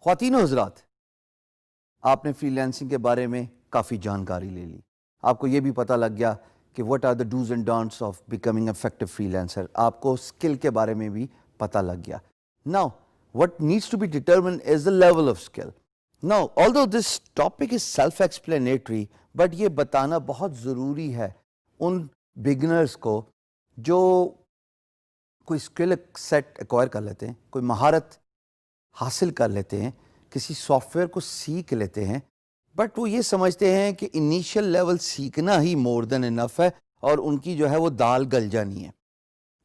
خواتین و حضرات، آپ نے فری لانسنگ کے بارے میں کافی جانکاری لے لی. آپ کو یہ بھی پتہ لگ گیا کہ what are the do's and don'ts of becoming effective freelancer. آپ کو اسکل کے بارے میں بھی پتہ لگ گیا. Now, what needs to be determined is the level of skill. Now, although this topic is self-explanatory, but یہ بتانا بہت ضروری ہے ان بگنرز کو جو کوئی اسکل سیٹ ایکوائر کر لیتے ہیں، کوئی مہارت حاصل کر لیتے ہیں، کسی سافٹ ویئر کو سیکھ لیتے ہیں، بٹ وہ یہ سمجھتے ہیں کہ انیشیل لیول سیکھنا ہی مور دین انف ہے اور ان کی جو ہے وہ دال گل جانی ہے.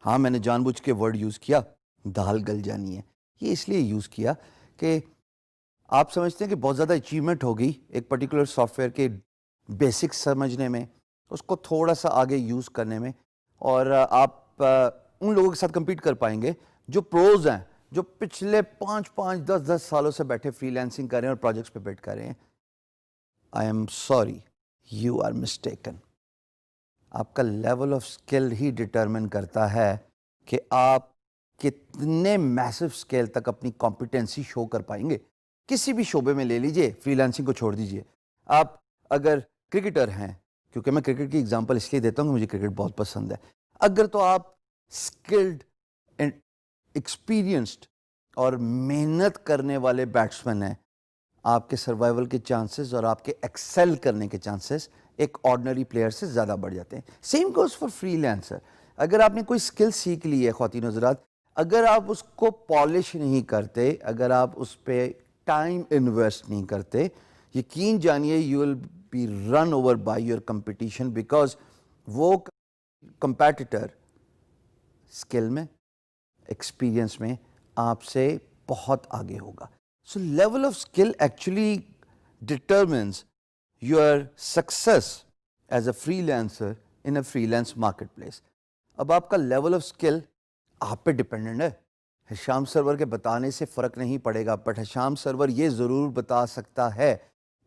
ہاں، میں نے جان بوجھ کے ورڈ یوز کیا، دال گل جانی ہے. یہ اس لیے یوز کیا کہ آپ سمجھتے ہیں کہ بہت زیادہ اچیومنٹ ہوگی ایک پرٹیکولر سافٹ ویئر کے بیسکس سمجھنے میں، اس کو تھوڑا سا آگے یوز کرنے میں، اور آپ ان لوگوں کے ساتھ کمپیٹ کر پائیں گے جو پروز ہیں، جو پچھلے 5-10 سالوں سے بیٹھے فری لانسنگ کر رہے ہیں اور پروجیکٹس پہ بیٹھ کر رہے ہیں. I'm sorry, you are mistaken. آپ کا لیول آف اسکل ہی ڈٹرمن کرتا ہے کہ آپ کتنے میسو اسکیل تک اپنی کمپیٹنسی شو کر پائیں گے. کسی بھی شعبے میں لے لیجئے، فری لانسنگ کو چھوڑ دیجئے. آپ اگر کرکٹر ہیں، کیونکہ میں کرکٹ کی اگزامپل اس لیے دیتا ہوں کہ مجھے کرکٹ بہت پسند ہے، اگر تو آپ اسکلڈ اینڈ ایکسپیرینسڈ اور محنت کرنے والے بیٹسمین ہیں، آپ کے سروائیول کے چانسز اور آپ کے ایکسل کرنے کے چانسز ایک آرڈنری پلیئر سے زیادہ بڑھ جاتے ہیں. Same goes for free lancer. اگر آپ نے کوئی اسکل سیکھ لی ہے خواتین حضرات، اگر آپ اس کو پالش نہیں کرتے، اگر آپ اس پہ ٹائم انویسٹ نہیں کرتے، یقین جانیے you will be run over by your competition, because وہ کمپیٹیٹر اسکل میں، ایکسپیرینس میں آپ سے بہت آگے ہوگا. So level of skill actually determines your success as a freelancer in a freelance marketplace. اب آپ کا لیول آف اسکل آپ پہ ڈپینڈنٹ ہے. ہشام سرور کے بتانے سے فرق نہیں پڑے گا، بٹ ہشام سرور یہ ضرور بتا سکتا ہے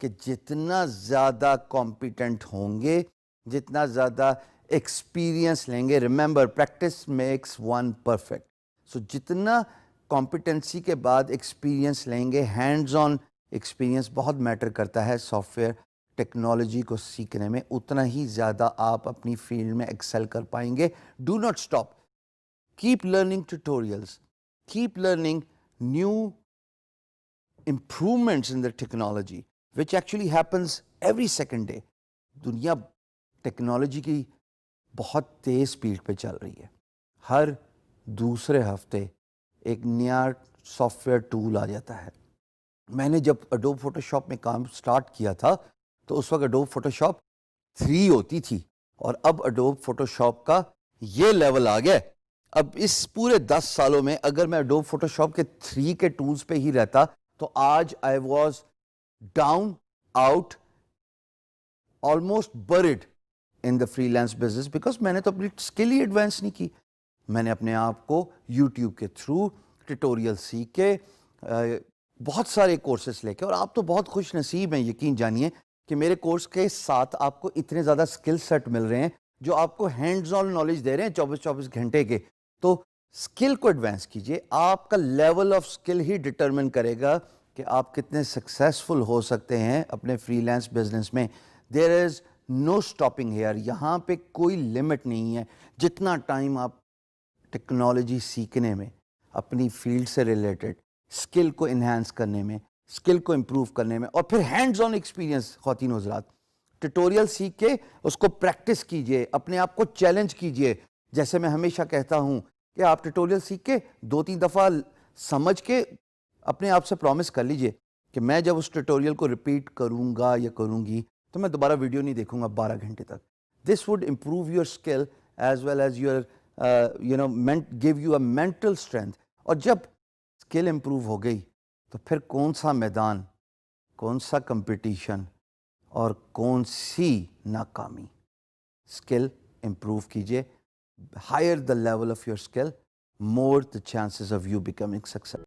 کہ جتنا زیادہ کمپیٹنٹ ہوں گے، جتنا زیادہ ایکسپیرینس لیں گے، remember practice makes one perfect. So جتنا کمپیٹنسی کے بعد ایکسپیرینس لیں گے، ہینڈز آن ایکسپیرینس بہت میٹر کرتا ہے سافٹ ویئر ٹیکنالوجی کو سیکھنے میں، اتنا ہی زیادہ آپ اپنی فیلڈ میں ایکسل کر پائیں گے. Do not stop, keep learning tutorials, keep learning new improvements in the technology which actually happens every second day. دنیا ٹیکنالوجی کی بہت تیز سپیڈ پہ چل رہی ہے. ہر دوسرے ہفتے ایک نیا سافٹ ویئر ٹول آ جاتا ہے. میں نے جب اڈوب فوٹو شاپ میں کام سٹارٹ کیا تھا تو اس وقت اڈوب فوٹو شاپ 3 ہوتی تھی، اور اب اڈوب فوٹو شاپ کا یہ لیول آ گیا. اب اس پورے 10 سالوں میں اگر میں اڈوب فوٹو شاپ کے 3 کے ٹولز پہ ہی رہتا تو آج I was down out almost bread in the free lance business, because میں نے تو اپنی اسکل ہی ایڈوانس نہیں کی. میں نے اپنے آپ کو یوٹیوب کے تھرو ٹیٹوریل سیکھ کے، بہت سارے کورسز لے کے، اور آپ تو بہت خوش نصیب ہیں، یقین جانیے کہ میرے کورس کے ساتھ آپ کو اتنے زیادہ اسکل سیٹ مل رہے ہیں جو آپ کو ہینڈز آن نالج دے رہے ہیں 24 گھنٹے کے. تو اسکل کو ایڈوانس کیجئے. آپ کا لیول آف اسکل ہی ڈٹرمن کرے گا کہ آپ کتنے سکسیسفل ہو سکتے ہیں اپنے فری لانس بزنس میں. دیر از نو اسٹاپنگ ہیئر. یہاں پہ کوئی لمٹ نہیں ہے. جتنا ٹائم آپ ٹیکنالوجی سیکھنے میں، اپنی فیلڈ سے ریلیٹڈ اسکل کو انہینس کرنے میں، اسکل کو امپروو کرنے میں، اور پھر ہینڈز آن ایکسپیرینس، خواتین و حضرات ٹیٹوریل سیکھ کے اس کو پریکٹس کیجئے، اپنے آپ کو چیلنج کیجئے. جیسے میں ہمیشہ کہتا ہوں کہ آپ ٹیٹوریل سیکھ کے 2-3 دفعہ سمجھ کے اپنے آپ سے پرومس کر لیجئے کہ میں جب اس ٹیٹوریل کو ریپیٹ کروں گا یا کروں گی تو میں دوبارہ ویڈیو نہیں دیکھوں گا 12 گھنٹے تک. This will improve your skill as well as your give you a mental strength. اور جب اسکل امپروو ہو گئی تو پھر کون سا میدان، کون سا کمپٹیشن اور کون سی ناکامی. اسکل امپروو کیجئے. Higher the level of your skill, more the chances of you becoming successful.